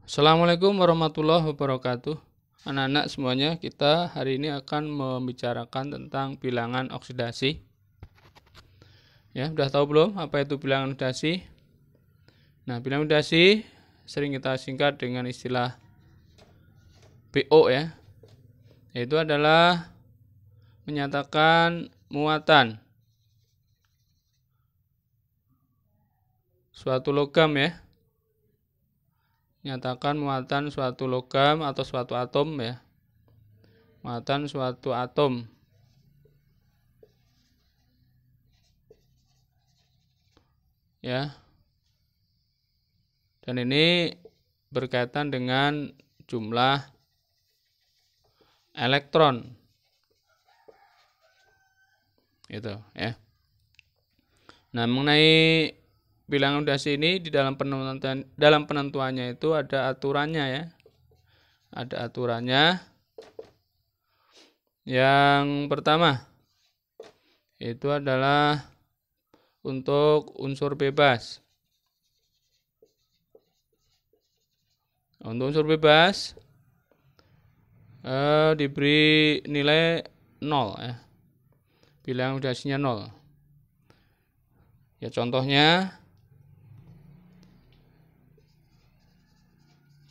Assalamualaikum warahmatullahi wabarakatuh. Anak-anak semuanya, kita hari ini akan membicarakan tentang bilangan oksidasi. Ya, sudah tahu belum apa itu bilangan oksidasi? Nah, bilangan oksidasi sering kita singkat dengan istilah BO ya. Yaitu adalah menyatakan muatan suatu logam ya. Nyatakan muatan suatu logam atau suatu atom ya. Muatan suatu atom. Ya. Dan ini berkaitan dengan jumlah elektron. Gitu ya. Nah, mengenai bilangan oksidasi ini di dalam penentuannya itu ada aturannya ya. Ada aturannya. Yang pertama itu adalah untuk unsur bebas. Untuk unsur bebas diberi nilai 0 ya. Bilangan oksidasinya 0. Ya contohnya,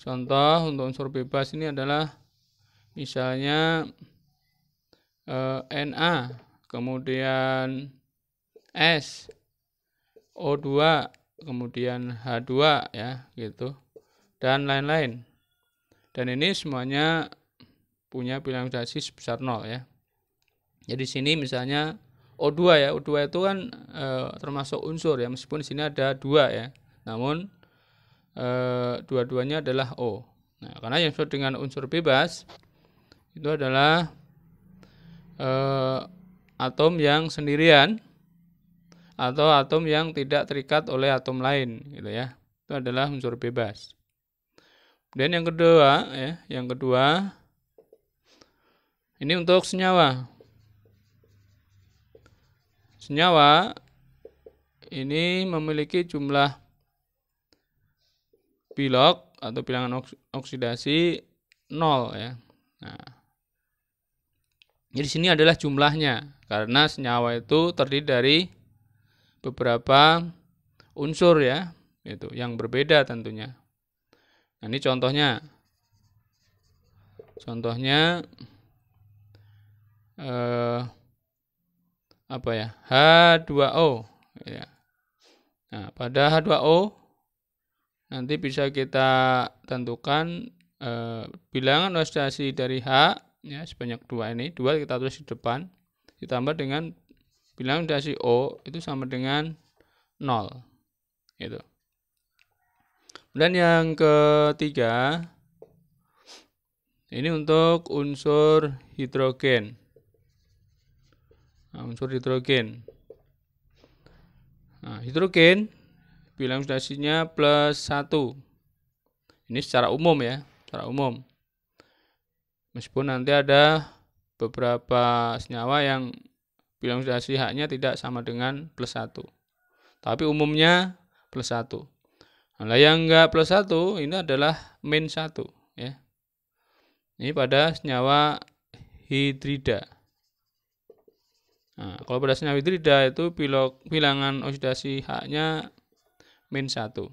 contoh untuk unsur bebas ini adalah misalnya Na, kemudian S, O2, kemudian H2 ya gitu, dan lain-lain. Dan ini semuanya punya bilangan oksidasi sebesar 0 ya. Jadi sini misalnya O2 ya, O2 itu kan termasuk unsur ya, meskipun di sini ada 2 ya. Namun dua-duanya adalah O. Nah, karena yang disebut dengan unsur bebas itu adalah atom yang sendirian atau atom yang tidak terikat oleh atom lain gitu ya. Itu adalah unsur bebas. Dan yang kedua ya, ini untuk senyawa. Senyawa ini memiliki jumlah bilog atau bilangan oksidasi 0 ya. Nah, jadi sini adalah jumlahnya karena senyawa itu terdiri dari beberapa unsur ya, itu yang berbeda tentunya. Nah, ini contohnya. Apa ya? H2O ya. Nah, pada H2O nanti bisa kita tentukan bilangan oksidasi dari H ya sebanyak 2 ini, 2 kita tulis di depan ditambah dengan bilangan oksidasi O itu sama dengan 0 gitu. Dan yang ketiga ini untuk unsur hidrogen. Nah, unsur hidrogen. Nah, hidrogen bilangan oksidasinya plus 1. Ini secara umum ya, secara umum. Meskipun nanti ada beberapa senyawa yang bilangan oksidasi H-nya tidak sama dengan plus 1. Tapi umumnya plus 1. Nah, yang enggak plus 1 ini adalah min 1 ya. Ini pada senyawa hidrida. Nah, kalau pada senyawa hidrida itu bilangan oksidasi H-nya min 1.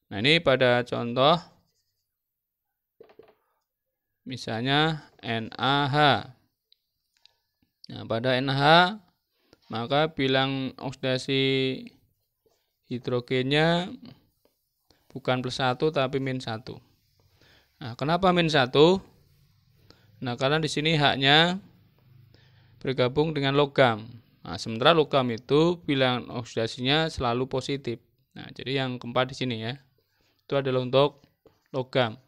Nah, ini pada contoh misalnya NaH. Nah, pada NaH maka bilang oksidasi hidrogennya bukan plus 1 tapi min 1. Nah, kenapa min 1? Nah, karena di sini H-nya bergabung dengan logam. Nah, sementara logam itu bilangan oksidasinya selalu positif. Nah, jadi yang keempat di sini ya. Itu adalah untuk logam.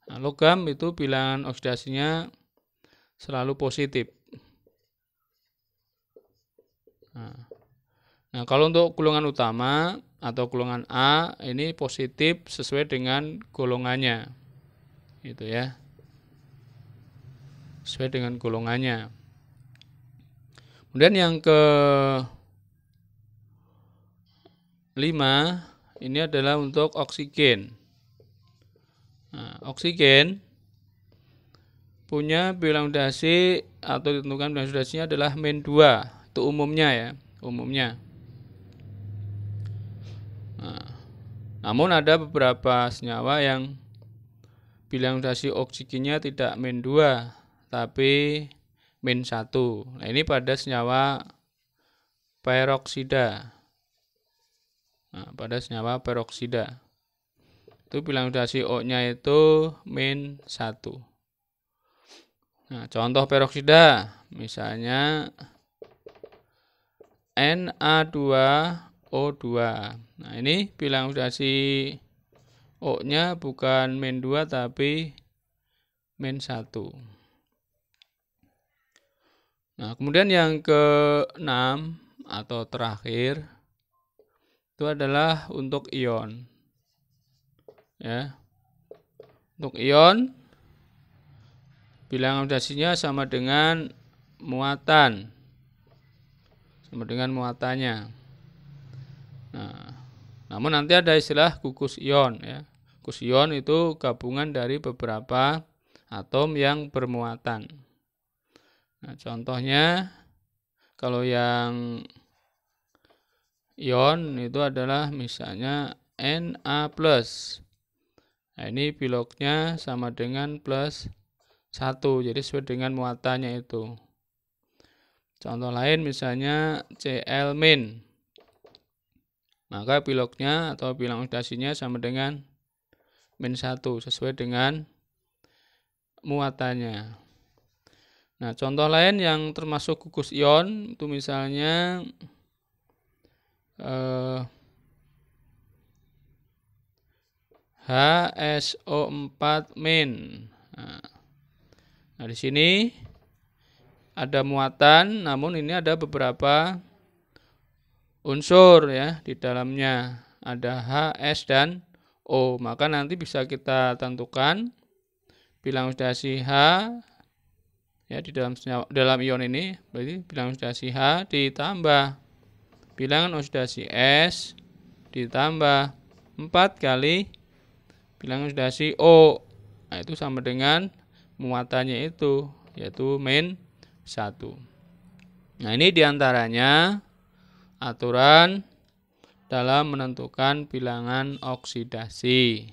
Nah, logam itu bilangan oksidasinya selalu positif. Nah, kalau untuk golongan utama atau golongan A ini positif sesuai dengan golongannya. Gitu ya. Sesuai dengan golongannya. Kemudian yang ke-5 ini adalah untuk oksigen. oksigen punya bilangan oksidasi atau ditentukan bilangan oksidasinya adalah -2. Itu umumnya ya, umumnya. Namun ada beberapa senyawa yang bilangan oksidasi oksigennya tidak -2 tapi -1. Nah, ini pada senyawa peroksida. Pada senyawa peroksida itu bilangan oksidasi O-nya itu -1. Nah, contoh peroksida misalnya Na2O2. Nah, ini bilangan oksidasi O-nya bukan -2 tapi -1. Nah, kemudian yang ke-6 atau terakhir itu adalah untuk ion. Ya. Untuk ion bilangan oksidasinya sama dengan muatan. Sama dengan muatannya. Nah, namun nanti ada istilah gugus ion ya. Gugus ion itu gabungan dari beberapa atom yang bermuatan. Nah, contohnya kalau yang ion itu adalah misalnya Na+. Nah, ini biloknya sama dengan +1, jadi sesuai dengan muatannya itu. Contoh lain misalnya Cl-, maka biloknya atau bilangan oksidasinya sama dengan -1, sesuai dengan muatannya. Nah, contoh lain yang termasuk gugus ion itu misalnya HSO4-. Nah, di sini ada muatan, namun ini ada beberapa unsur ya di dalamnya. Ada HS dan O. Maka nanti bisa kita tentukan bilangan oksidasi H ya di dalam ion ini, berarti bilangan oksidasi H ditambah bilangan oksidasi S ditambah 4 kali bilangan oksidasi O. Nah, itu sama dengan muatannya itu, yaitu -1. Nah, ini diantaranya aturan dalam menentukan bilangan oksidasi.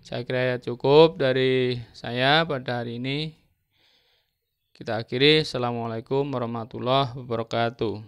Saya kira cukup dari saya pada hari ini. Kita akhiri. Assalamualaikum warahmatullahi wabarakatuh.